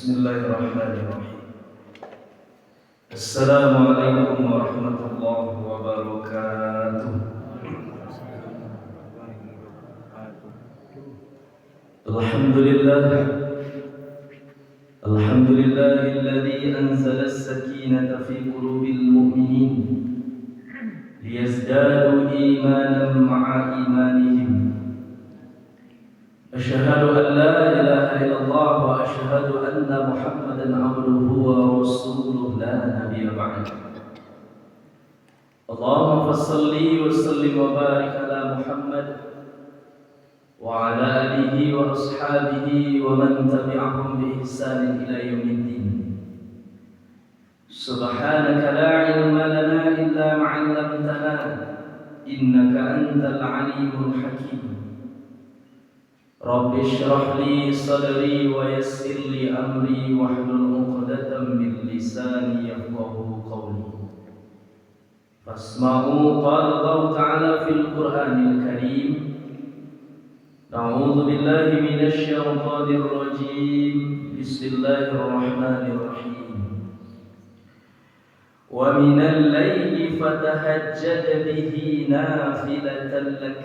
Bismillahirrahmanirrahim. Assalamualaikum warahmatullahi wabarakatuh. Alhamdulillah. Alhamdulillahilladzi anzala as-sakinata fi qulubil mu'minin liyazdadu imanan ma'a imanihim. Asyhadu an la ilaha illallah wa asyhadu anna Muhammadan abduhu wa rasuluhu la nabiyya ba'd. Allahumma fassalli wa sallim wa barik ala Muhammad wa ala alihi wa ashabihi wa man tabi'ahum bi ihsanin ila yaumiddin. Subhanaka la ilma lana illa ma 'allamtana innaka antal alimul hakim. Rabbi shrah li sadri wa yassir li amri wahlul 'uqdatam min lisani yafqahu qawli. Fasma'u qala Allah ta'ala fil Qur'anil Karim. A'udzu billahi minasy syaithanir rajim. Bismillahirrahmanirrahim. Wa minal laili fatahajjad bihi nafilatan lak.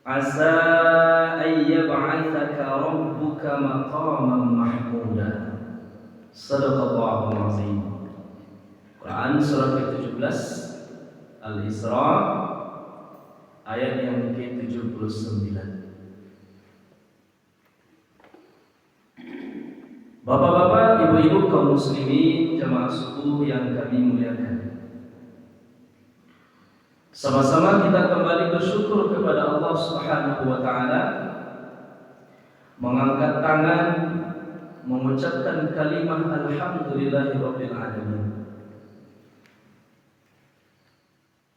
Asa ayyab'atsaka rabbuka maqaman mahmuda. Shadaqallahul azim. Quran surah ke-17 Al-Isra ayat yang ke-79. Bapak-bapak, ibu-ibu kaum muslimin jamaah subuh yang kami muliakan, sama-sama kita kembali bersyukur kepada Allah Subhanahu wa taala, mengangkat tangan, mengucapkan kalimat alhamdulillahirabbil alamin.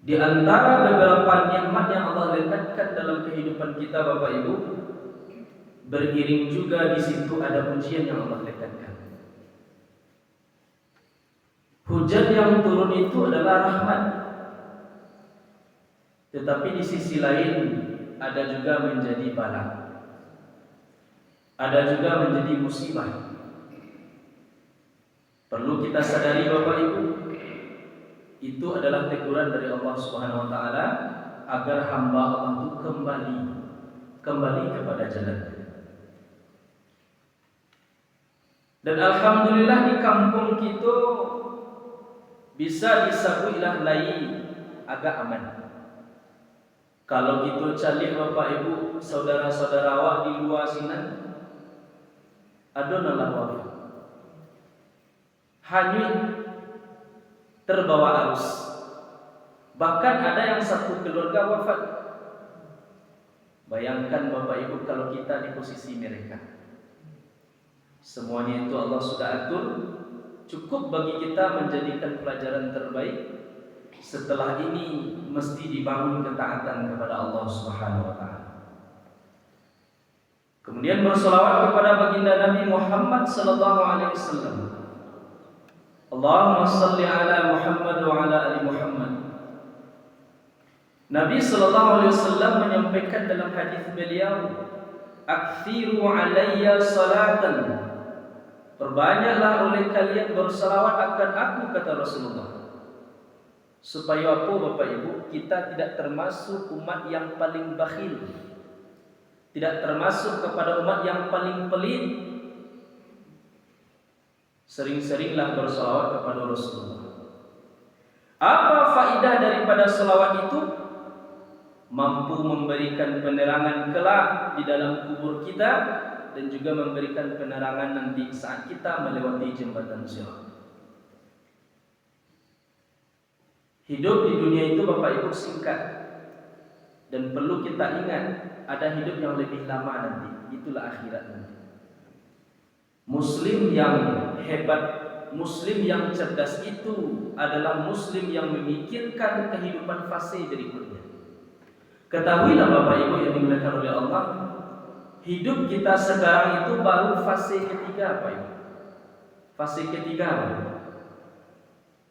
Di antara beberapa nikmat yang Allah letakkan dalam kehidupan kita, Bapak Ibu, beriring juga di situ ada ujian yang Allah letakkan. Hujan yang turun itu adalah rahmat. Tetapi di sisi lain ada juga menjadi bala, ada juga menjadi musibah. Perlu kita sadari Bapak Ibu, itu adalah teguran dari Allah Subhanahu wa taala agar hamba Allah itu kembali kepada jalan. Dan alhamdulillah di kampung kita bisa disabuilah lain agak aman. Kalau kita cari Bapak Ibu, saudara-saudara awak di luar sini, adonalah wafat, hanyut terbawa arus. Bahkan ada yang satu keluarga wafat. Bayangkan Bapak Ibu kalau kita di posisi mereka. Semuanya itu Allah sudah atur. Cukup bagi kita menjadikan pelajaran terbaik. Setelah ini mesti dibangun ketaatan kepada Allah Subhanahu wa taala. Kemudian bersolawat kepada baginda Nabi Muhammad sallallahu alaihi wasallam. Allahumma shalli ala Muhammad wa ala ali Muhammad. Nabi sallallahu alaihi wasallam menyampaikan dalam hadis beliau, "Aktsiru alayya salatan." Perbanyaklah oleh kalian bersalawat akan aku, kata Rasulullah. Supaya apa Bapak Ibu? Kita tidak termasuk umat yang paling bakhil, tidak termasuk kepada umat yang paling pelit. Sering-seringlah bersalawat kepada Rasulullah. Apa faedah daripada salawat itu? Mampu memberikan penerangan kelak di dalam kubur kita, dan juga memberikan penerangan nanti saat kita melewati jembatan sirat. Hidup di dunia itu Bapak Ibu singkat, dan perlu kita ingat ada hidup yang lebih lama nanti, itulah akhirat nanti. Muslim yang hebat, Muslim yang cerdas itu adalah Muslim yang memikirkan kehidupan fase berikutnya. Ketahuilah Bapak Ibu yang dimuliakan oleh Allah, hidup kita sekarang itu baru fase ketiga, Pak Ibu. Fase ketiga,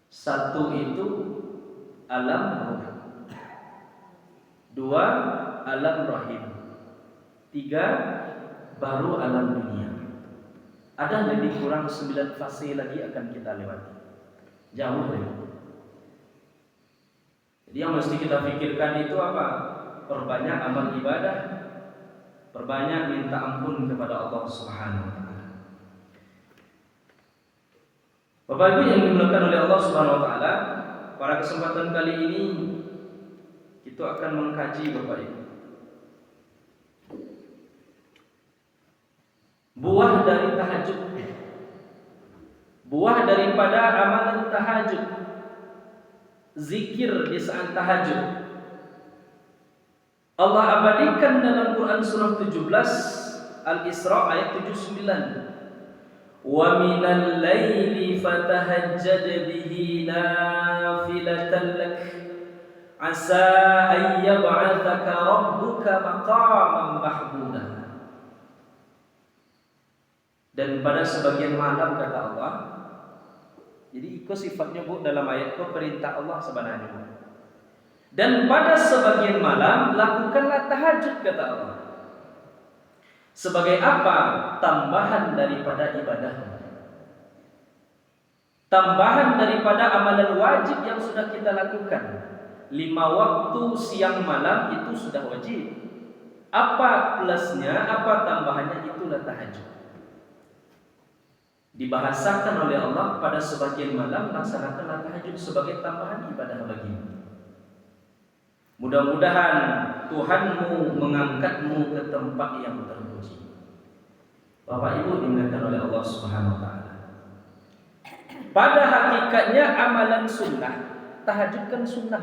satu itu alam ruh, dua alam rahim, tiga baru alam dunia. Ada lebih kurang 9 fase lagi akan kita lewati. Jauh lagi. Jadi yang mesti kita pikirkan itu apa? Perbanyak amal ibadah, perbanyak minta ampun kepada Allah Subhanahu wa taala. Bapak Ibu yang dimuliakan oleh Allah Subhanahu wa taala, pada kesempatan kali ini kita akan mengkaji Bapak Ibu buah dari tahajud. Buah daripada amalan tahajud. Zikir di saat tahajud. Allah abadikan dalam Quran surah 17 Al-Isra ayat 79. Wa minal laili fatahajjad bihi nafilatan lak asa an yab'atsaka rabbuka maqaman mahmuda. Dan pada sebagian malam kata Allah. Jadi ikut sifatnya Bu dalam ayat itu perintah Allah sebenarnya. Dan pada sebagian malam lakukanlah tahajud kata Allah. Sebagai apa? Tambahan daripada ibadah. Tambahan daripada amalan wajib yang sudah kita lakukan. 5 waktu siang malam itu sudah wajib. Apa plusnya, apa tambahannya? Itulah tahajud. Dibahasakan oleh Allah pada sebagian malam laksanakanlah tahajud sebagai tambahan ibadah bagimu. Mudah-mudahan Tuhanmu mengangkatmu ke tempat yang terpuji. Bapak Ibu dimuliakan oleh Allah Subhanahu wa taala. Pada hakikatnya amalan sunnah, tahajud kan sunnah.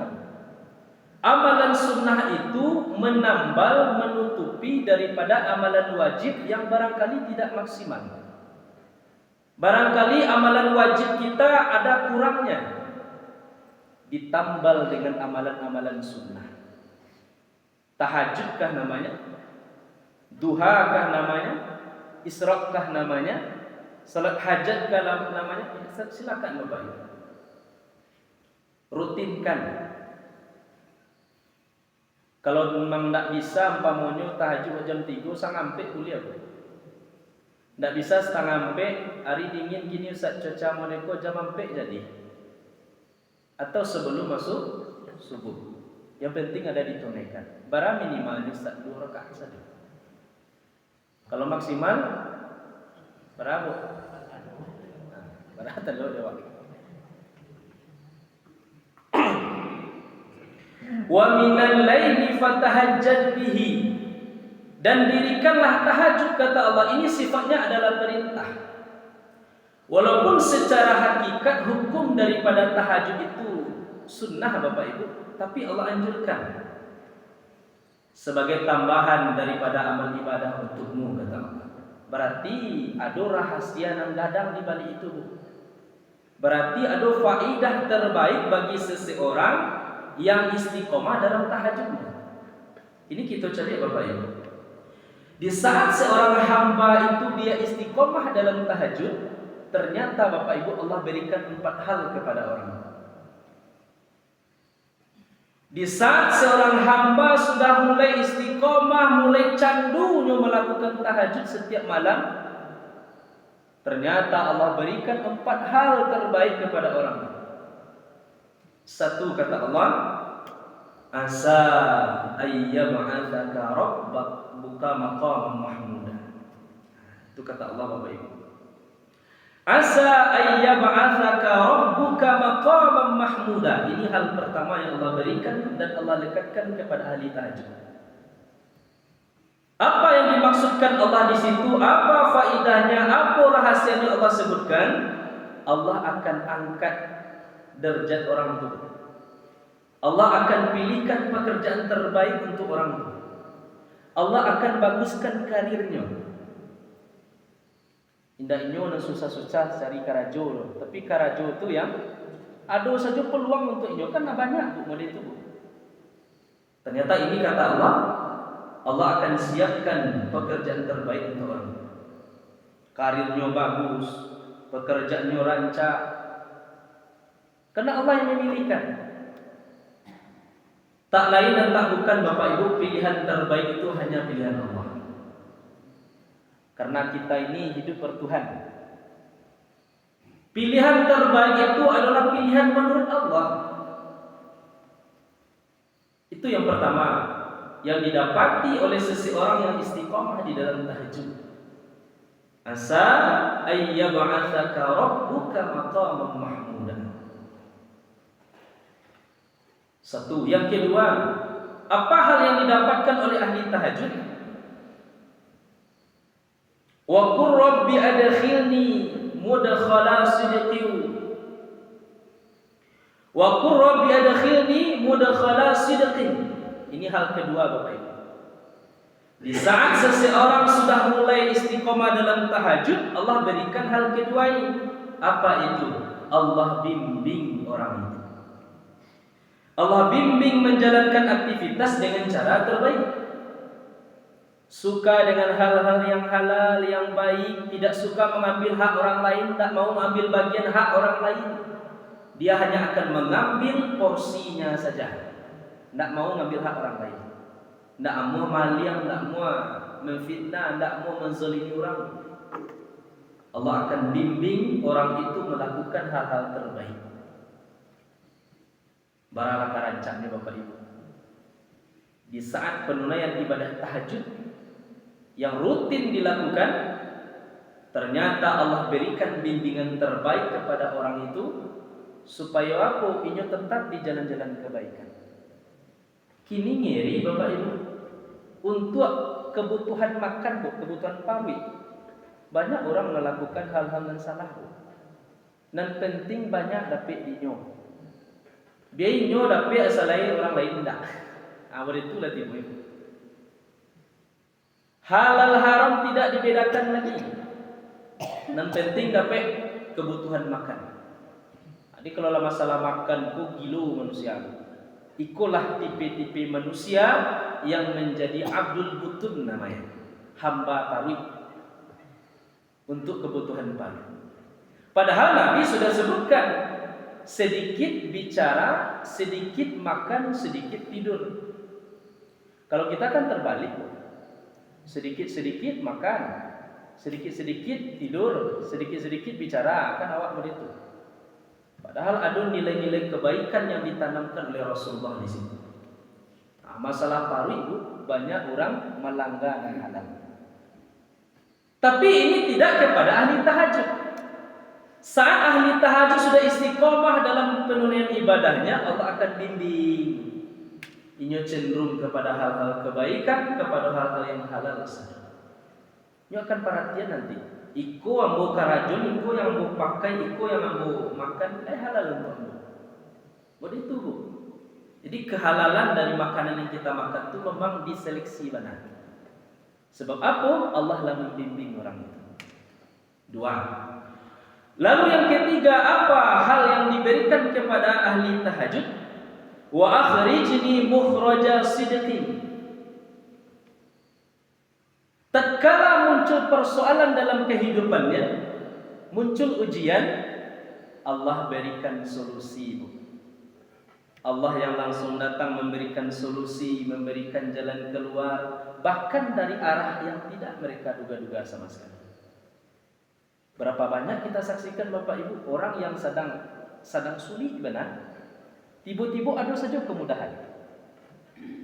Amalan sunnah itu menambal, menutupi daripada amalan wajib yang barangkali tidak maksimal. Barangkali amalan wajib kita ada kurangnya, ditambal dengan amalan-amalan sunnah. Tahajudkah namanya? Duhakah namanya? Israqkah namanya? Salat hajatkah namanya? Silakan Bapak Ibu. Rutinkan. Kalau memang tidak bisa umpamanya tahajud jam 3 sang sampai kuliah. Tidak bisa setengah sampai hari dingin gini Ustaz cuaca moneko jam sampai jadi. Atau sebelum masuk subuh. Yang penting ada ditunaikan. Bara minimalnya 2 rakaat saja. Kalau maksimal berapa? Berapa telur dewa? Wa minal laili fatahajjad bihi. Dan dirikanlah tahajud kata Allah. Ini sifatnya adalah perintah. Walaupun secara hakikat hukum daripada tahajud itu sunnah Bapak Ibu, tapi Allah anjurkan sebagai tambahan daripada amal ibadah untukmu kata Allah. Berarti ada rahasia yang gadang di balik itu. Berarti ada faidah terbaik bagi seseorang yang istiqomah dalam tahajudnya. Ini kita cari Bapak Ibu. Di saat seorang hamba itu dia istiqomah dalam tahajud, ternyata Bapak Ibu Allah berikan 4 hal kepada orang. Di saat seorang hamba sudah mulai istiqomah, mulai candunya melakukan tahajud setiap malam, ternyata Allah berikan 4 hal terbaik kepada orang. 1 kata Allah, asa ayyab'atsaka rabbuka maqaman mahmuda. Itu kata Allah Bapak Ibu. Asa ayyab'atsaka rabbuka maqaman mahmuda. Ini hal pertama yang Allah berikan dan Allah lekatkan kepada ahli tahajud. Apa yang dimaksudkan Allah di situ? Apa faidahnya? Apa rahasianya Allah sebutkan? Allah akan angkat derajat orang itu. Allah akan pilihkan pekerjaan terbaik untuk orang itu. Allah akan baguskan karirnya. Indah inyo na susah-susah cari karajo, tapi karajo itu yang ada saja peluang untuk inyo kan banyak model itu. Ternyata ini kata Allah, Allah akan siapkan pekerjaan terbaik untuk orang. Karirnya bagus, pekerjaannya rancak. Karena Allah yang memilihkan. Tak lain dan tak bukan Bapak Ibu, pilihan terbaik itu hanya pilihan Allah. Karena kita ini hidup per Tuhan. Pilihan terbaik itu adalah pilihan menurut Allah. Itu yang pertama yang didapati oleh seseorang yang istiqomah di dalam tahajud. Asa ayyab'atsaka rabbuka maqaman mahmudan. Satu. Yang kedua, apa hal yang didapatkan oleh ahli tahajud? Wa qur rabbi adkhilni mudkhala sidqin. Wa qur rabbi adkhilni mudkhala sidqin. Ini hal kedua Bapak Ibu. Di saat seseorang sudah mulai istiqomah dalam tahajud, Allah berikan hal kedua ini. Apa itu? Allah bimbing orang itu. Allah bimbing menjalankan aktivitas dengan cara terbaik. Suka dengan hal-hal yang halal, yang baik, tidak suka mengambil hak orang lain, tak mau mengambil bagian hak orang lain. Dia hanya akan mengambil porsinya saja. Tidak mau mengambil hak orang lain. Tidak mau maliang, tidak mau memfitnah, tidak mau menzalimi orang. Allah akan bimbing orang itu melakukan hal-hal terbaik. Baralah karancangnya Bapak Ibu. Di saat penunaian ibadah tahajud yang rutin dilakukan, ternyata Allah berikan bimbingan terbaik kepada orang itu supaya aku inyo tetap di jalan-jalan kebaikan. Kini ngeri Bapak Ibu, untuk kebutuhan makan Bu, kebutuhan pawi, banyak orang melakukan hal-hal yang salah Bu. Dan penting banyak dapat inyo. Dia inyo dapat asalai orang lain tidak. Itulah tipu itu. Halal haram tidak dibedakan lagi. Dan penting dapat kebutuhan makan. Jadi kalau masalah makan ku gilo manusia. Ikulah tipe-tipe manusia yang menjadi abdul butun namanya, hamba pawi untuk kebutuhan pawi. Padahal Nabi sudah sebutkan, sedikit bicara, sedikit makan, sedikit tidur. Kalau kita kan terbalik, sedikit-sedikit makan, sedikit-sedikit tidur, sedikit-sedikit bicara, kan awak begitu. Padahal ada nilai-nilai kebaikan yang ditanamkan oleh Rasulullah di sini. Nah, masalah paru itu banyak orang melanggar dan halang. Tapi ini tidak kepada ahli tahajud. Saat ahli tahajud sudah istiqomah dalam penunaian ibadahnya, Allah akan bimbing. Inyo cenderung kepada hal-hal kebaikan, kepada hal-hal yang halal saja. Inyo akan perhatian nanti. Iko ambo karajon, iko yang ambo pakai, iko yang ambo makan, halal untuk ambo. Begitu Bu. Jadi kehalalan dari makanan yang kita makan itu memang diseleksi benar. Sebab apa? Allah lah membimbing orang itu. Dua. Lalu yang ketiga, apa hal yang diberikan kepada ahli tahajud? Wa akhrijni mukhraja sidqin. Tatkala muncul persoalan dalam kehidupannya, muncul ujian, Allah berikan solusi. Allah yang langsung datang memberikan solusi, memberikan jalan keluar, bahkan dari arah yang tidak mereka duga-duga sama sekali. Berapa banyak kita saksikan Bapak Ibu, orang yang sedang sulit benar, tiba-tiba ada saja kemudahan.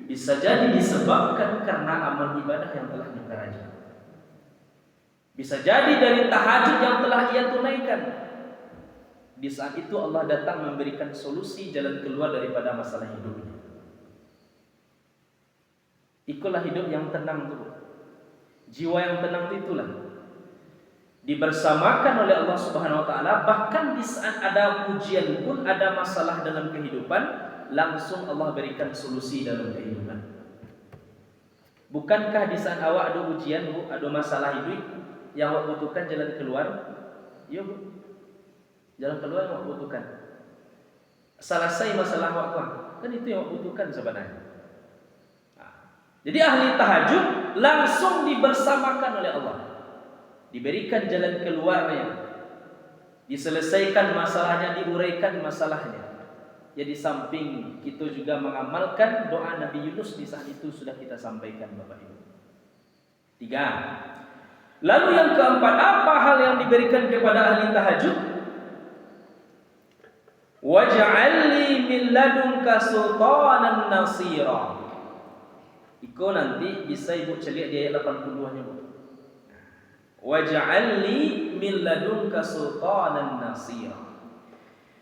Bisa jadi disebabkan karena amal ibadah yang telah dikerjakan. Bisa jadi dari tahajud yang telah ia tunaikan. Di saat itu Allah datang memberikan solusi jalan keluar daripada masalah hidupnya. Itulah hidup yang tenang itu. Jiwa yang tenang itu itulah dibersamakan oleh Allah Subhanahu wa taala, bahkan di saat ada ujian pun, ada masalah dalam kehidupan, langsung Allah berikan solusi dalam kehidupan. Bukankah di saat awak ada ujian Bu, ada masalah hidup yang awak butuhkan jalan keluar? Ya Bu, jalan keluar yang awak butuhkan. Selesai masalah awak kan itu yang awak butuhkan sebenarnya. Jadi ahli tahajud langsung dibersamakan oleh Allah, diberikan jalan keluarnya, diselesaikan masalahnya, diuraikan masalahnya. Jadi samping kita juga mengamalkan doa Nabi Yunus di saat itu sudah kita sampaikan Bapak Ibu. 3. Lalu yang keempat, apa hal yang diberikan kepada ahli tahajud? Waj'alni min ladunka sultanan nasira. Iko nanti bisa ibu celiak di ayat 82-nya, Bu. Waj'alni min ladunka sultanan nasira.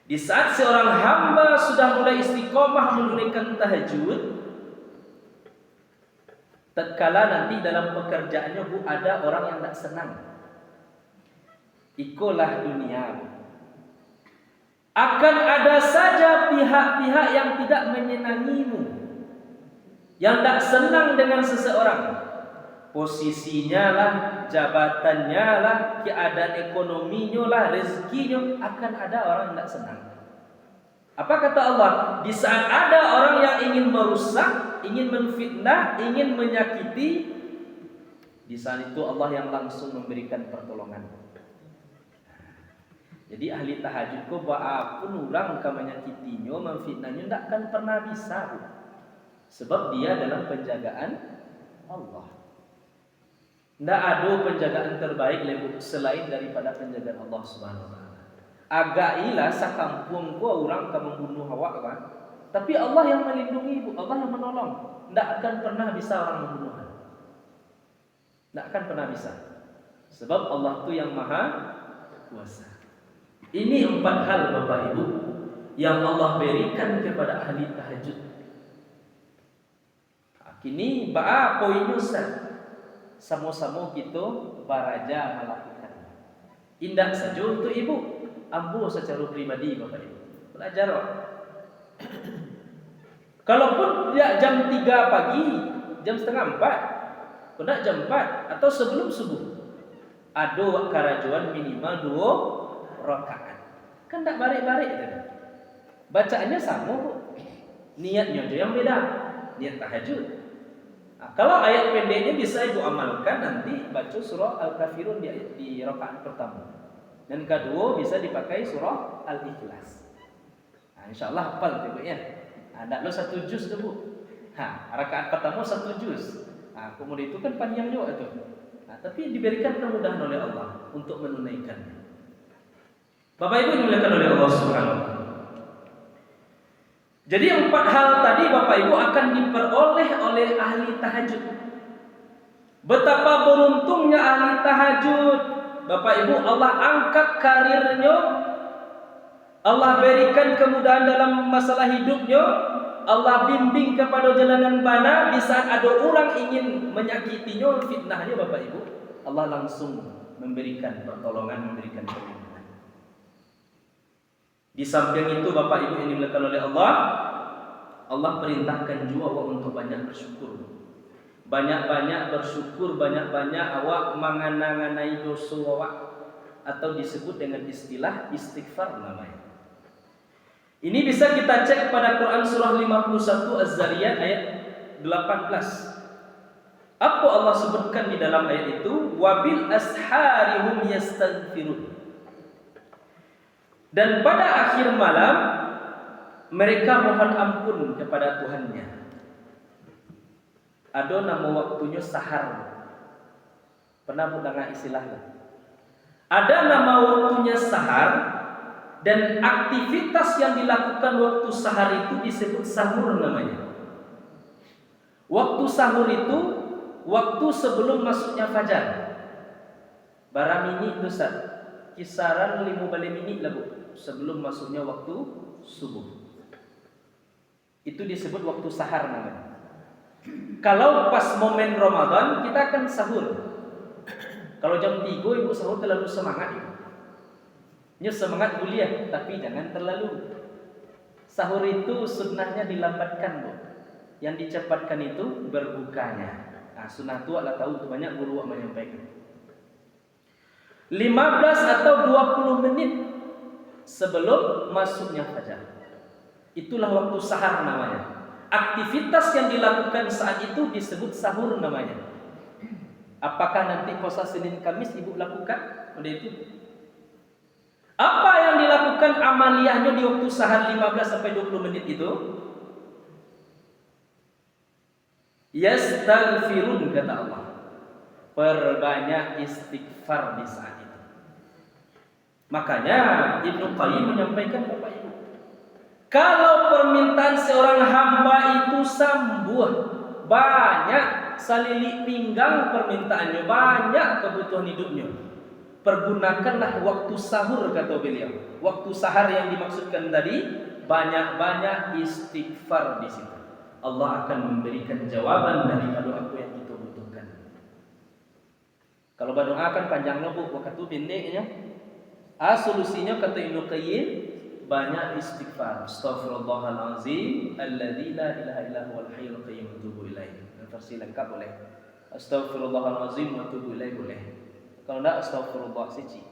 Di saat seorang hamba sudah mulai istiqomah menunaikan tahajud, tatkala nanti dalam pekerjaannya, Bu, ada orang yang tak senang. Ikulah dunia. Akan ada saja pihak-pihak yang tidak menyenangimu, yang tak senang dengan seseorang. Posisinya lah, jabatannya lah, keadaan ekonominya lah, rezekinya, akan ada orang yang tak senang. Apa kata Allah? Di saat ada orang yang ingin merusak, ingin menfitnah, ingin menyakiti, di saat itu Allah yang langsung memberikan pertolongan. Jadi ahli tahajud ko walaupun orang ka menyakitinya, memfitnahnya, tidak akan pernah bisa, Bu. Sebab dia dalam penjagaan Allah. Tidak ada penjagaan terbaik selain daripada penjagaan Allah Subhanahu wa taala. Agailah sakampung ko orang ka membunuh awak kan. Tapi Allah yang melindungi, Bu. Allah yang menolong. Tidak akan pernah bisa orang membunuh. Tidak akan pernah bisa. Sebab Allah itu yang maha kuasa. Ini 4 hal, Bapak Ibu, yang Allah berikan kepada ahli tahajud. Kini ba'a poinnya sama-sama kita baraja melakukan. Indah saja untuk ibu, ampuh secara pribadi, Bapak Ibu. Belajar. Kalaupun tidak jam 3 pagi, jam setengah 4, tidak jam 4 atau sebelum subuh, ada karajuan minimal 2 rakaat. Kan tak balik-balik itu. Bacaannya sama, Bu. Niatnya aja yang beda. Niat tahajud. Nah, kalau ayat pendeknya bisa ibu amalkan, nanti baca surah Al-Kafirun di rakaat pertama. Dan kedua bisa dipakai surah Al-Ikhlas. Nah, insyaallah hafal itu, Bu, ya. Ada lo 1 juz tu, Bu. Rakaat pertama 1 juz. Kemudian itu kan panjang juga itu. Tapi diberikan kemudahan oleh Allah untuk menunaikannya. Bapak Ibu dimuliakan oleh Allah Subhanahu wa taala. Jadi 4 hal tadi, Bapak Ibu, akan diperoleh oleh ahli tahajud. Betapa beruntungnya ahli tahajud. Bapak Ibu, Allah angkat karirnya, Allah berikan kemudahan dalam masalah hidupnya, Allah bimbing kepada jalanan bana. Di saat ada orang ingin menyakitinya, fitnahnya, Bapak Ibu, Allah langsung memberikan pertolongan, memberikan perlindungan. Di samping itu, Bapak Ibu yang dimuliakan oleh Allah, Allah perintahkan juga awak untuk banyak bersyukur. Banyak-banyak bersyukur, banyak-banyak awak menganang-anai dosa awak, atau disebut dengan istilah istighfar namanya. Ini bisa kita cek pada Quran surah 51 Az-Zariyat ayat 18. Apa Allah sebutkan di dalam ayat itu? Wabil asharihum yastaghfirun. Dan pada akhir malam mereka mohon ampun kepada Tuhannya. Ada nama waktunya sahar. Pernah mendengar istilahnya? Ada nama waktunya sahar, dan aktivitas yang dilakukan waktu sahar itu disebut sahur namanya. Waktu sahur itu waktu sebelum masuknya fajar. Barang ini itu kisaran 5 menit lah, Bu, sebelum masuknya waktu subuh. Itu disebut waktu sahar namanya. Kalau pas momen Ramadan kita akan sahur. Kalau jam 3 ibu sahur terlalu semangat, ibu. Ini semangat kuliah, tapi jangan terlalu. Sahur itu sunnahnya dilambatkan, Bu. Yang dicepatkan itu berbukanya. Sunnah itu Allah tahu, banyak guru yang menyampaikan. 15 atau 20 menit sebelum masuknya fajar. Itulah waktu sahar namanya. Aktivitas yang dilakukan saat itu disebut sahur namanya. Apakah nanti puasa Senin Kamis ibu lakukan? Udah itu. Apa yang dilakukan amaliyahnya di waktu sahar 15 sampai 20 menit itu? Yastaghfirun, kata Allah. Perbanyak istighfar di saat itu. Makanya Ibnu Qayyim menyampaikan, Bapak Ibu, Kalau permintaan seorang hamba itu sambuh, banyak salilik pinggang permintaannya, banyak kebutuhan hidupnya, pergunakanlah waktu sahur, kata beliau. Waktu sahar yang dimaksudkan tadi, banyak-banyak istighfar di situ. Allah akan memberikan jawaban daripada apa yang kita butuhkan. Kalau berdoa kan panjang nubuk, waktu pendeknya. Solusinya kata Ibnu Qayyim, banyak istighfar. Astaghfirullahalazim alladzi la ilaha illa huwal hayyul qayyum wa atubu ilaih. Versi lengkap boleh. Astaghfirullahalazim wa atubu ilaih boleh. Kalau enggak astagfirullah siji.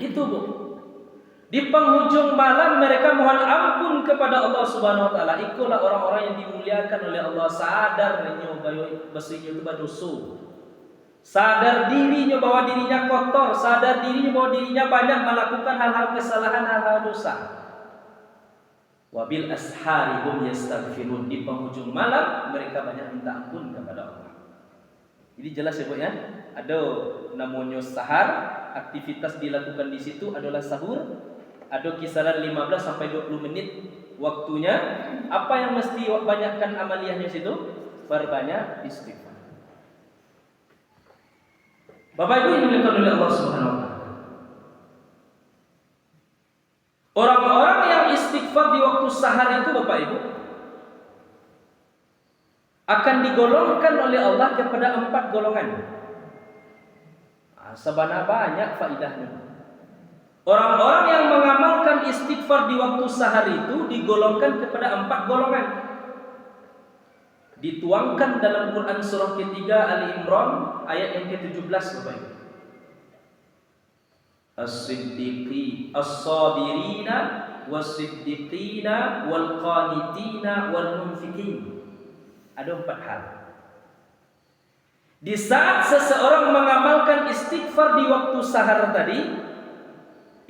Itu Bu. Di penghujung malam mereka mohon ampun kepada Allah Subhanahu wa taala. Itulah orang-orang yang dimuliakan oleh Allah, sadar basinya itu berdosa. Sadar dirinya bahwa dirinya kotor, sadar dirinya bahwa dirinya banyak melakukan hal-hal kesalahan, hal-hal dosa. Wabil ashari hum yastaghfirun. Di penghujung malam mereka banyak minta ampun kepada Allah. Jadi jelas ya Bu ya. Ada namanya sahar, aktivitas dilakukan di situ adalah sahur. Ada kisaran 15 sampai 20 menit waktunya. Apa yang mesti banyakkan amaliyahnya situ? Perbanyak istighfar. Bapak Ibu yang dimuliakan oleh Allah Subhanahu wa taala. Orang-orang yang istighfar di waktu sahar itu Bapak Ibu akan digolongkan oleh Allah kepada 4 golongan. Sebenarnya banyak faedahnya. Orang-orang yang mengamalkan istighfar di waktu sahar itu digolongkan kepada 4 golongan. Dituangkan dalam Quran surah ketiga Ali Imran ayat yang ke-17 Bapak Ibu. As-siddiqi as-sabirina was-siddiqina wal-qanitina wal-munfiqin. Ada 4 hal. Di saat seseorang mengamalkan istighfar di waktu sahar tadi,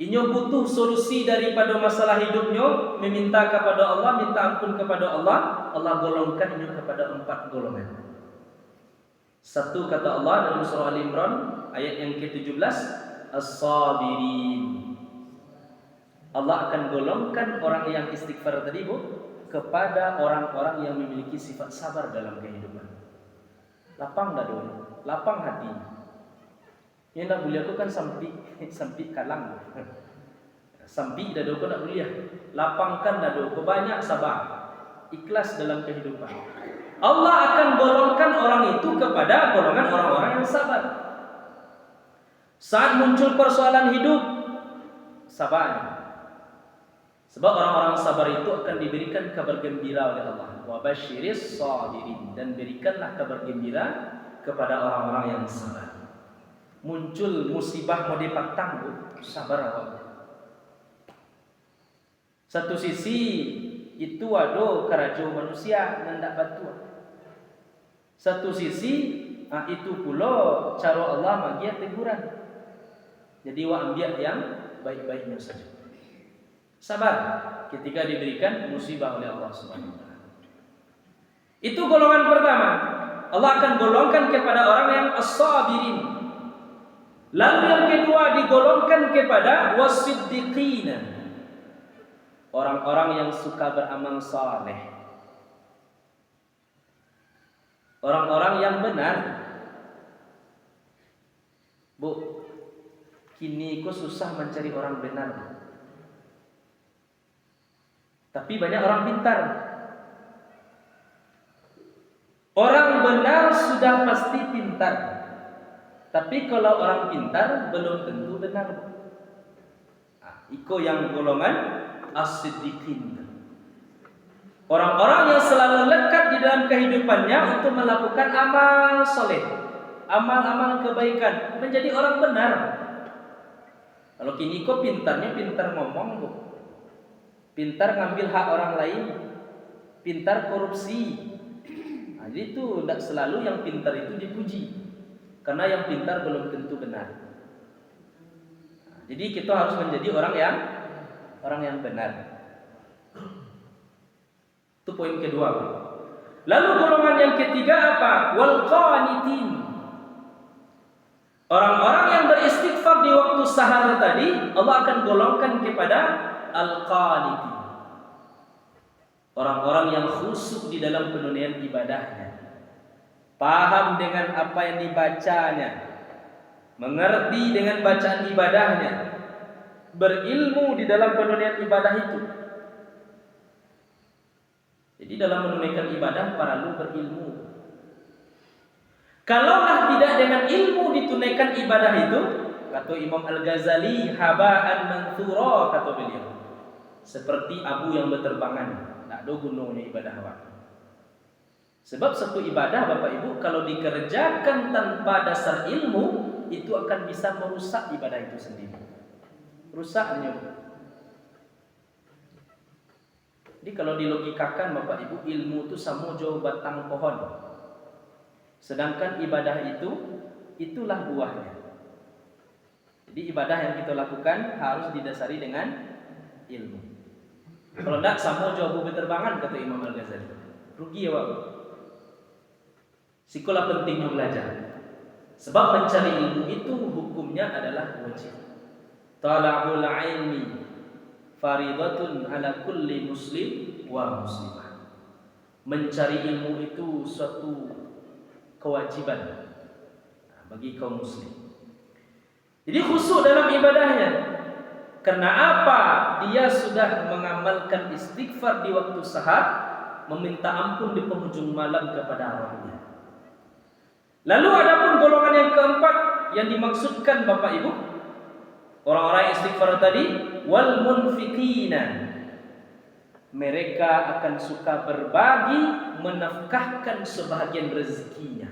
inyo butuh solusi daripada masalah hidupnya, meminta kepada Allah, minta ampun kepada Allah, Allah golongkan inyo kepada 4 golongan. Satu kata Allah dalam surah Al-Imran ayat yang ke-17, as-sabirin. Allah akan golongkan orang yang istighfar tadi Bu kepada orang-orang yang memiliki sifat sabar dalam kehidupan. Lapang dadu, lapang hati. Yang nak boleh aku kan sampai kalang. Sampai dadu aku nak boleh. Lapangkan dadu, banyak sabar, ikhlas dalam kehidupan. Allah akan golongkan orang itu kepada golongan orang-orang yang sabar. Saat muncul persoalan hidup, sabar. Sebab orang-orang sabar itu akan diberikan kabar gembira oleh Allah. Wa basyiris sabirin, dan berikanlah kabar gembira kepada orang-orang yang sabar. Muncul musibah mau dipatang, sabar awak. Satu sisi itu ada kerajo manusia nendak batu. Satu sisi itu pula cara Allah bagi teguran. Jadi wa ambil yang baik-baiknya saja. Sabar ketika diberikan musibah oleh Allah Subhanahu wa taala. Itu golongan pertama. Allah akan golongkan kepada orang yang as-sabirin. Lalu yang kedua digolongkan kepada was-siddiqina. Orang-orang yang suka beramal saleh. Orang-orang yang benar. Bu, kini kok susah mencari orang benar. Tapi banyak orang pintar. Orang benar sudah pasti pintar. Tapi kalau orang pintar belum tentu benar. Iko yang golongan as-siddiqin. Orang-orang yang selalu lekat di dalam kehidupannya untuk melakukan amal soleh, amal-amal kebaikan, menjadi orang benar. Kalau kini kok pintarnya pintar ngomong, Bu. Pintar ngambil hak orang lain, pintar korupsi. Jadi itu tidak selalu yang pintar itu dipuji, karena yang pintar belum tentu benar. Jadi kita harus menjadi orang yang benar. Itu poin kedua. Lalu golongan yang ketiga apa? Wal qanitin. Orang-orang yang beristighfar di waktu sahar tadi, Allah akan golongkan kepada al-qaniti, orang-orang yang khusyuk di dalam penunaian ibadahnya, paham dengan apa yang dibacanya, mengerti dengan bacaan ibadahnya, berilmu di dalam penunaian ibadah itu. Jadi dalam menunaikan ibadah perlu berilmu. Kalaulah tidak dengan ilmu ditunaikan ibadah itu, kata Imam Al-Ghazali, haba'an manthura, kata beliau, seperti abu yang berterbangan, tak ada gunanya ibadah awak. Sebab satu ibadah Bapak Ibu kalau dikerjakan tanpa dasar ilmu, itu akan bisa merusak ibadah itu sendiri. Rusaknya. Jadi kalau dilogikakan Bapak Ibu, ilmu itu sama jauh batang pohon. Sedangkan ibadah itu, itulah buahnya. Jadi ibadah yang kita lakukan harus didasari dengan ilmu. Kalau tidak, sama jauh berterbangan, kata Imam Al-Ghazali. Rugi ya Bapak. Sikolah pentingnya belajar. Sebab mencari ilmu itu hukumnya adalah wajib. Tala'ul ilmi faridatun ala kulli muslim wa muslimah. Mencari ilmu itu suatu kewajiban bagi kaum muslim. Jadi khusyuk dalam ibadahnya. Karena apa? Dia sudah mengamalkan istighfar di waktu sahar, meminta ampun di penghujung malam kepada Rabbnya. Lalu adapun golongan yang keempat yang dimaksudkan Bapak Ibu, orang-orang istighfar tadi, wal munfiqina, mereka akan suka berbagi, menafkahkan sebahagian rezekinya,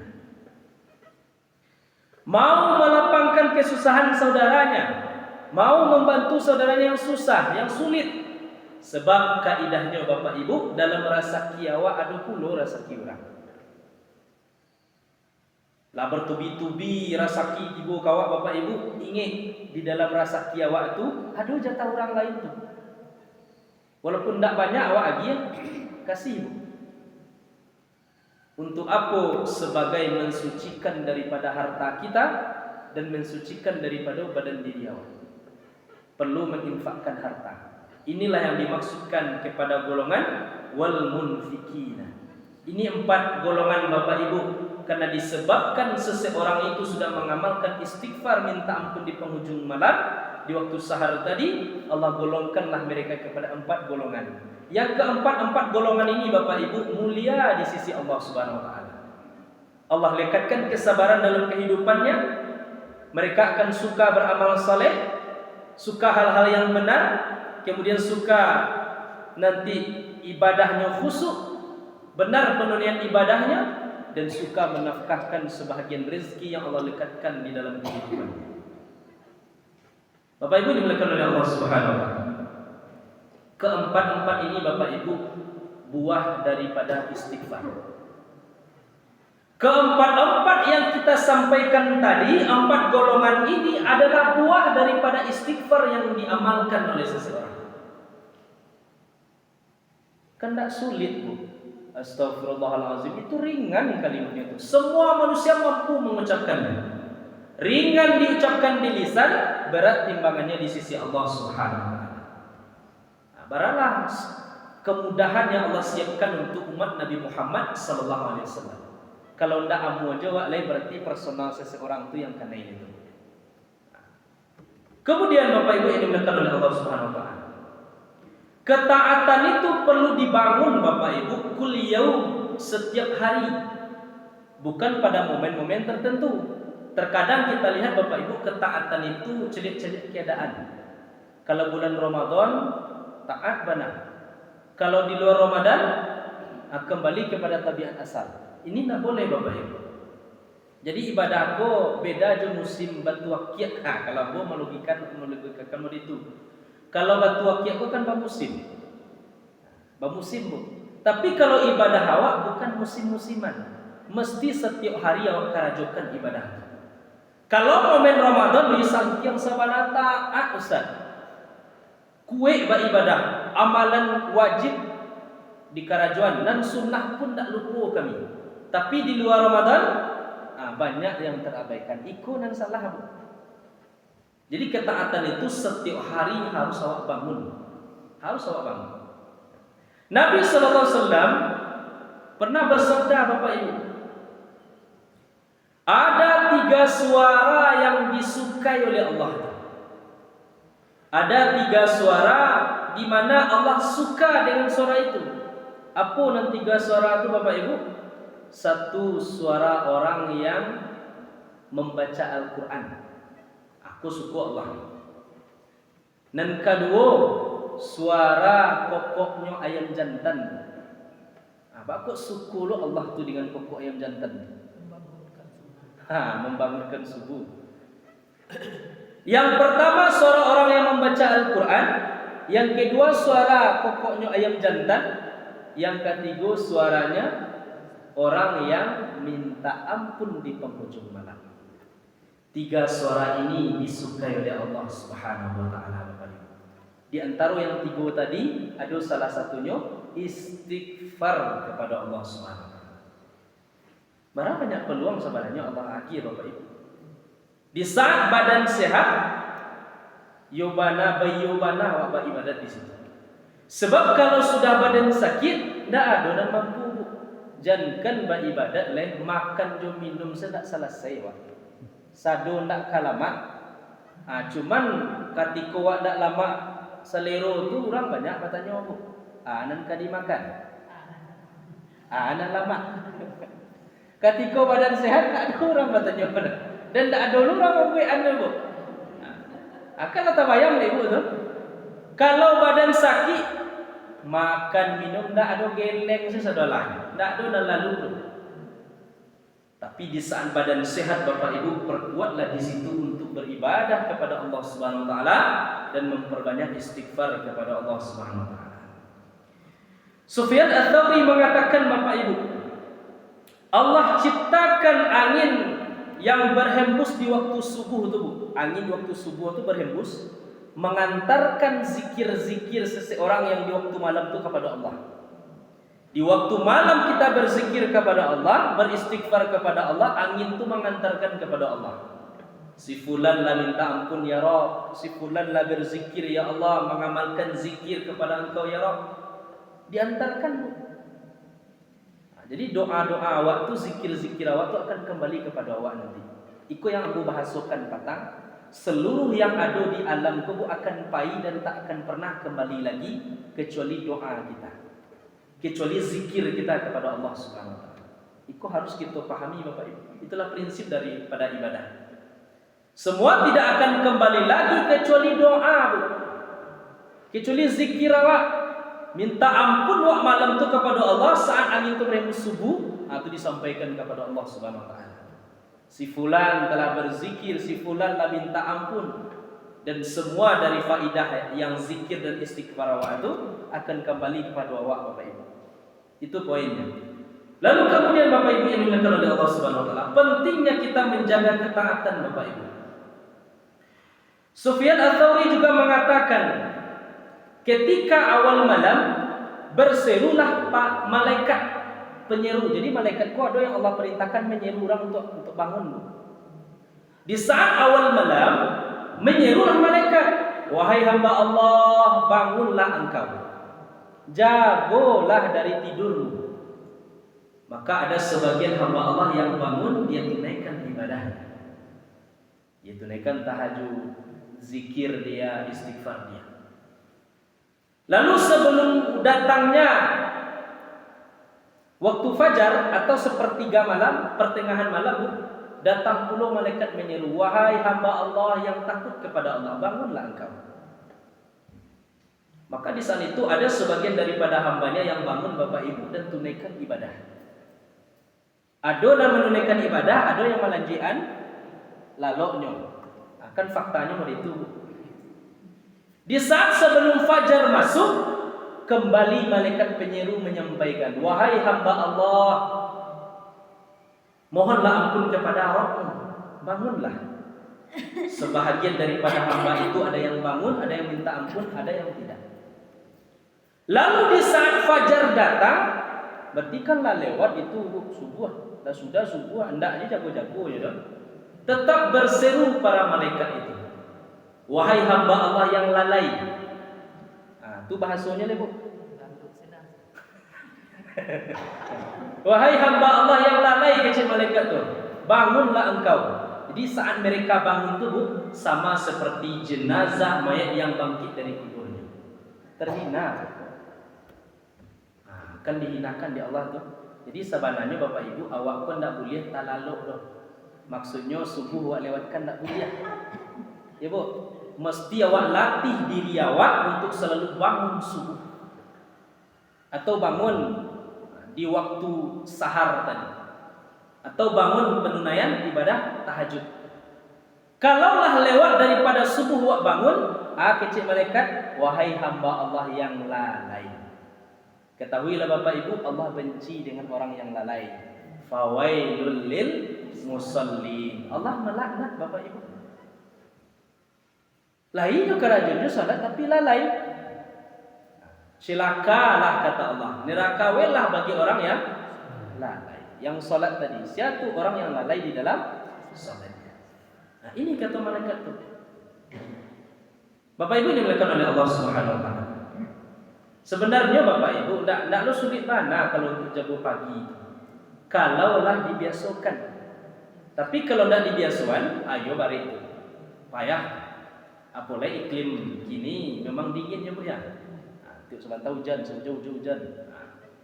mau melapangkan kesusahan saudaranya, mau membantu saudaranya yang susah, yang sulit. Sebab kaidahnya Bapak Ibu, dalam rasa kiawa ada pula rasa kiurang. Lah bertubi-tubi rasa ki ibu kawak Bapak Ibu, ingat di dalam rasa kiawa itu ada jatah orang lain tu. Walaupun tidak banyak awak lagi ya, kasih. Untuk apa? Sebagai mensucikan daripada harta kita dan mensucikan daripada badan diri awak. Perlu menginfakkan harta. Inilah yang dimaksudkan kepada golongan wal munfikina. Ini 4 golongan Bapak Ibu. Karena disebabkan seseorang itu sudah mengamalkan istighfar, minta ampun di penghujung malam, di waktu sahar tadi, Allah golongkanlah mereka kepada 4 golongan. Yang keempat golongan ini Bapak Ibu mulia di sisi Allah Subhanahu Wa Taala. Allah lekatkan kesabaran dalam kehidupannya. Mereka akan suka beramal saleh, suka hal-hal yang benar, kemudian suka nanti ibadahnya khusyuk, benar penunaian ibadahnya, dan suka menafkahkan sebahagian rezeki yang Allah lekatkan di dalam kehidupannya. Bapak Ibu dimuliakan oleh Allah Subhanahu wa taala. Keempat ini Bapak Ibu buah daripada istighfar. Keempat yang kita sampaikan tadi, 4 golongan ini adalah buah daripada istighfar yang diamalkan oleh seseorang. Kan tak sulit Bu. Astaghfirullahalazim, itu ringan kalimatnya itu. Semua manusia mampu mengucapkannya. Ringan diucapkan di lisan, berat timbangannya di sisi Allah Subhanahu wa taala. Baralah kemudahan yang Allah siapkan untuk umat Nabi Muhammad sallallahu alaihi wasallam. Kalau ndak amu aja wak lain berarti personal seseorang itu yang kena itu. Kemudian Bapak Ibu yang dimuliakan oleh Allah Subhanahu wa taala. Ketaatan itu perlu dibangun Bapak Ibu kul yaum, setiap hari. Bukan pada momen-momen tertentu. Terkadang kita lihat Bapak Ibu ketaatan itu celik-celik keadaan. Kalau bulan Ramadan taat benar. Kalau di luar Ramadan kembali kepada tabiat asal. Ini tidak boleh Bapak Ibu. Jadi ibadah aku beda je musim batu akiat. Kalau aku melogikan itu. Kalau batu akiat aku kan bamusim. Bamusim Bu. Tapi kalau ibadah awak bukan musim-musiman. Mesti setiap hari awak karajokan ibadah. Kalau momen Ramadan misal yang sabana taat Ustaz. Kue beribadah, amalan wajib di karajuan dan sunnah pun tak lupa kami. Tapi di luar Ramadan banyak yang terabaikan. Iko dan salah Bu. Jadi ketaatan itu setiap hari harus awak bangun. Harus awak bangun. Nabi sallallahu alaihi wasallam pernah bersabda, Bapak Ibu, ada 3 suara yang disukai oleh Allah. Ada 3 suara di mana Allah suka dengan suara itu. Apa nanti 3 suara itu, Bapak Ibu? 1, suara orang yang membaca Al-Quran. Aku suka Allah. Dan kedua, suara kokoknya ayam jantan. Apa kok suka lo Allah tu dengan kokok ayam jantan? Membangunkan subuh. Yang pertama suara orang yang membaca Al-Quran. Yang kedua suara kokoknya ayam jantan. Yang ketiga suaranya orang yang minta ampun di penghujung malam. 3 suara ini disukai oleh Allah Subhanahu wa taala, Bapak Ibu. Di antara yang 3 tadi ada salah satunya istighfar kepada Allah Subhanahu wa taala. Berapa banyak peluang sebenarnya Allah bagi, Bapak Ibu. Di saat badan sehat, yobana bayobana Bapak ibadat di situ. Sebab kalau sudah badan sakit, tidak ada dan mampu. Jangan beribadat leh makan jo minum tidak selesai wak. Sado ndak kalamat. Cuman ketika wak ndak lama selero tu orang banyak katanya bu. Nan kadi makan. Nan lama. Ketika badan sehat tak ada orang katanya pada. Dan tak ada orang membuat anda bu. Akan tak bayang deh bu tu. Kalau badan sakit makan minum ndak ada geleng sesadolah. Ndak ada dan lalu tu. Tapi di saat badan sehat Bapak Ibu, perkuatlah di situ untuk beribadah kepada Allah Subhanahu wa taala dan memperbanyak istighfar kepada Allah Subhanahu wa taala. Sufyan Ats-Tsauri mengatakan, Bapak Ibu, Allah ciptakan angin yang berhembus di waktu subuh itu, Bu. Angin waktu subuh itu berhembus mengantarkan zikir-zikir seseorang yang di waktu malam itu kepada Allah. Di waktu malam kita berzikir kepada Allah, beristighfar kepada Allah, angin itu mengantarkan kepada Allah. Si fulan lah minta ampun ya Rabb, si fulan lah berzikir ya Allah, mengamalkan zikir kepada Engkau ya Rabb. Diantarkan, Bu. Jadi doa-doa awak tu, zikir-zikir awak tu akan kembali kepada awak nanti. Iko yang aku bahasakan patang, seluruh yang ada di alam tu akan pai dan tak akan pernah kembali lagi kecuali doa kita. Kecuali zikir kita kepada Allah Subhanahu wa taala. Itu harus kita pahami Bapak Ibu. Itulah prinsip daripada ibadah. Semua tidak akan kembali lagi kecuali doa, Bu. Kecuali zikir awak. Minta ampun wak malam tu kepada Allah saat angin tu berhembus subuh, itu disampaikan kepada Allah Subhanahu wa taala. Si fulan telah berzikir, si fulan telah minta ampun. Dan semua dari faidah yang zikir dan istighfar awak itu akan kembali kepada awak Bapak Ibu. Itu poinnya. Lalu kemudian Bapak Ibu yang dimuliakan oleh Allah Subhanahu wa taala, pentingnya kita menjaga ketaatan Bapak Ibu. Sufyan Ats-Tsauri juga mengatakan, ketika awal malam berserulah Pak malaikat penyeru. Jadi malaikat ada yang Allah perintahkan menyeru orang untuk bangun. Di saat awal malam menyerulah malaikat, wahai hamba Allah, bangunlah engkau, jagolah dari tidurmu. Maka ada sebagian hamba Allah yang bangun, dia tunaikan ibadahnya. Dia tunaikan tahajud, zikir dia, istighfar dia. Lalu sebelum datangnya waktu fajar atau sepertiga malam, pertengahan malam, datang pula malaikat menyeru, wahai hamba Allah yang takut kepada Allah, bangunlah engkau. Maka di saat itu ada sebagian daripada hambanya yang bangun Bapak Ibu dan tunaikan ibadah. Ada yang menunaikan ibadah, ada yang melanjian laloknya. Akan faktanya begitu. Di saat sebelum fajar masuk, kembali malaikat penyeru menyampaikan, wahai hamba Allah, mohonlah ampun kepada Rabbmu, bangunlah. Sebahagian daripada hamba itu ada yang bangun, ada yang minta ampun, ada yang tidak. Lalu di saat fajar datang, berarti kanlah lewat itu subuh, dah sudah subuh, hendaknya jago-jago ya dong. Tetap berseru para malaikat itu, wahai hamba Allah yang lalai. Itu bahasanya le, Bu. Wahai hamba Allah yang lalai, kecil malaikat tu, bangunlah engkau. Jadi saat mereka bangun tu, Bu, sama seperti jenazah mayat yang bangkit dari kuburnya. Terhina. Kan dihinakan di Allah tu. Jadi sebenarnya Bapak Ibu, awak pun tak boleh talaluk tu. Maksudnya subuh awak lewatkan tak boleh. Ya Bu, mesti awak latih diri awak untuk selalu bangun subuh. Atau bangun di waktu sahar tadi, atau bangun penunaian ibadah tahajud. Kalaulah lewat daripada subuh awak bangun, kecil malaikat, wahai hamba Allah yang lalai. Ketahuilah Bapak Ibu, Allah benci dengan orang yang lalai. Fawailul lil musallin. Allah melaknat Bapak Ibu. Lainnya kerajanya salat tapi lalai. Silakalah kata Allah, neraka welah bagi orang yang lalai. Yang solat tadi, siapa orang yang lalai di dalam solatnya. Nah, ini kata malaikat tu. Bapak Ibu dimuliakan oleh Allah Subhanahu wa taala. Sebenarnya Bapak Ibu tidak lo sulit mana kalau untuk jago pagi. Kalaulah dibiasakan. Tapi kalau tidak dibiasakan, ayo bari itu. Payah. Apalagi iklim gini memang dinginnya Bu ya. Sebentar hujan, sejauh-jauh hujan.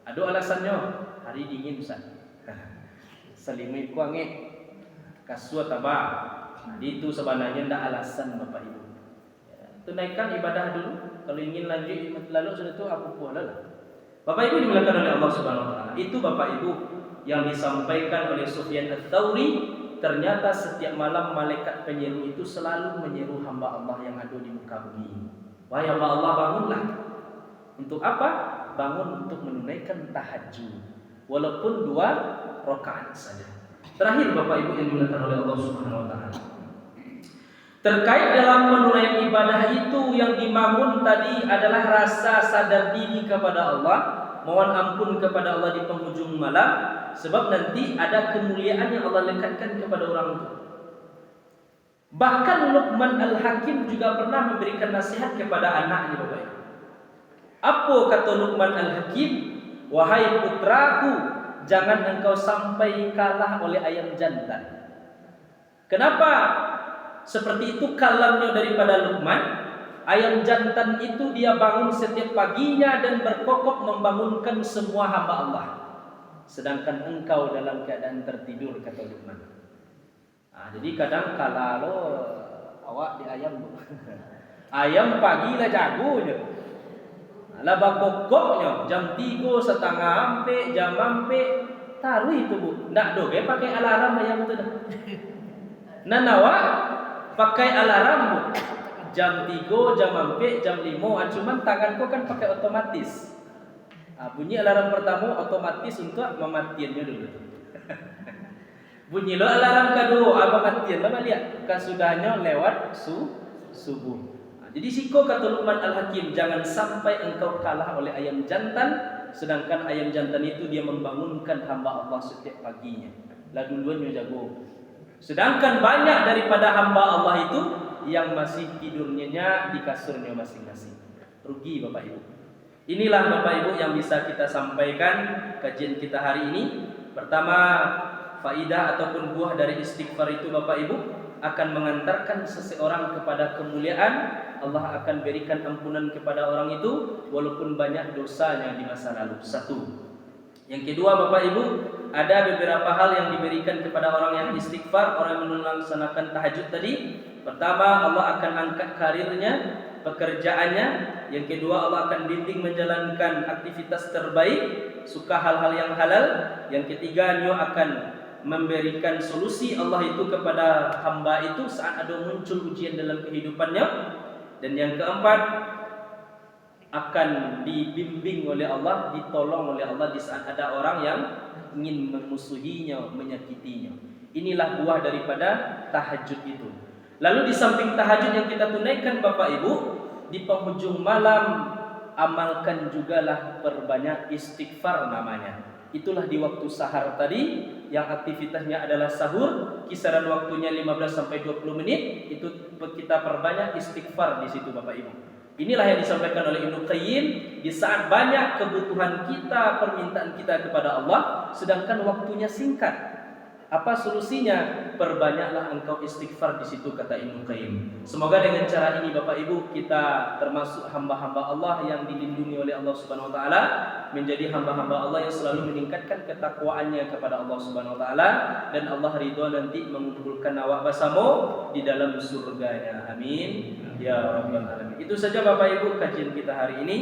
Ada alasannya, hari dingin Ustaz. Selimut kuangit, kasut tabak. Itu sebenarnya tidak alasan Bapak Ibu. Tunaikan ibadah dulu. Kalau ingin lanjut lalu sudah itu apa pun lah. Bapak Ibu dimuliakan oleh Allah Subhanahu Wa Taala. Itu Bapak Ibu yang disampaikan oleh Sufyan Ats-Tsauri. Ternyata setiap malam malaikat penyeru itu selalu menyeru hamba Allah yang ada di muka bumi. Wahai hamba Allah, bangunlah. Untuk apa? Bangun untuk menunaikan tahajud. Walaupun 2 rakaat saja. Terakhir Bapak Ibu yang dimuliakan oleh Allah Subhanahu wa taala. Terkait dalam menunaikan ibadah itu yang dibangun tadi adalah rasa sadar diri kepada Allah, mohon ampun kepada Allah di penghujung malam, sebab nanti ada kemuliaan yang Allah lekatkan kepada orang itu. Bahkan Luqman Al-Hakim juga pernah memberikan nasihat kepada anaknya Bapak Ibu. Apa kata Luqman Al-Hakim? Wahai putraku, jangan engkau sampai kalah oleh ayam jantan. Kenapa? Seperti itu kalamnya daripada Luqman. Ayam jantan itu dia bangun setiap paginya dan berkokok membangunkan semua hamba Allah. Sedangkan engkau dalam keadaan tertidur, kata Luqman. Jadi kadang kala lo awak di ayam. Ayam pagi lah jagonya. Lah bakokoknya jam 3 setengah ampe, jam ampe taruh itu Bu. Ndak doge pakai alarm ayam itu dah. Nanawa pakai alarm Bu. Jam 3, jam ampe, jam 5, cuman tanganku kan pakai otomatis. Bunyi alarm pertama otomatis untuk mematiannya dulu. Bunyi lo alarm kedua, mematian lo lihat kasudahnya lewat subuh. Jadi siko kata Luqman Al-Hakim, jangan sampai engkau kalah oleh ayam jantan, sedangkan ayam jantan itu dia membangunkan hamba Allah setiap paginya. Lah duluannya jago. Sedangkan banyak daripada hamba Allah itu yang masih tidurnya di kasurnya masing-masing. Rugi Bapak Ibu. Inilah Bapak Ibu yang bisa kita sampaikan kajian kita hari ini. Pertama, faidah ataupun buah dari istighfar itu Bapak Ibu akan mengantarkan seseorang kepada kemuliaan. Allah akan berikan ampunan kepada orang itu walaupun banyak dosanya di masa lalu. 1. Yang kedua Bapak Ibu, ada beberapa hal yang diberikan kepada orang yang istighfar, orang yang melaksanakan tahajud tadi. Pertama, Allah akan angkat karirnya, pekerjaannya. Yang kedua, Allah akan bimbing menjalankan aktivitas terbaik, suka hal-hal yang halal. Yang ketiga, dia akan memberikan solusi Allah itu kepada hamba itu saat ada muncul ujian dalam kehidupannya. Dan yang keempat, akan dibimbing oleh Allah, ditolong oleh Allah di saat ada orang yang ingin memusuhinya, menyakitinya. Inilah buah daripada tahajud itu. Lalu di samping tahajud yang kita tunaikan Bapak Ibu, di penghujung malam amalkan jugalah perbanyak istighfar namanya. Itulah di waktu sahar tadi yang aktivitasnya adalah sahur, kisaran waktunya 15 sampai 20 menit, itu kita perbanyak istighfar di situ Bapak Ibu. Inilah yang disampaikan oleh Ibnu Qayyim, di saat banyak kebutuhan kita, permintaan kita kepada Allah, sedangkan waktunya singkat. Apa solusinya? Perbanyaklah engkau istighfar di situ, kata Ibnu Qayyim. Semoga dengan cara ini Bapak Ibu kita termasuk hamba-hamba Allah yang dilindungi oleh Allah Subhanahu wa taala, menjadi hamba-hamba Allah yang selalu meningkatkan ketakwaannya kepada Allah Subhanahu wa taala, dan Allah ridho nanti mengumpulkan awak bersama di dalam surganya. Amin ya rabbal alamin. Itu saja Bapak Ibu kajian kita hari ini.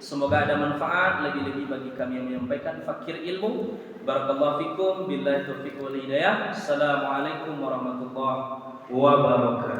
Semoga ada manfaat lebih-lebih bagi kami yang menyampaikan fakir ilmu. Barakallahu fikum, billahi taufiq wal hidayah. Assalamualaikum warahmatullahi wabarakatuh.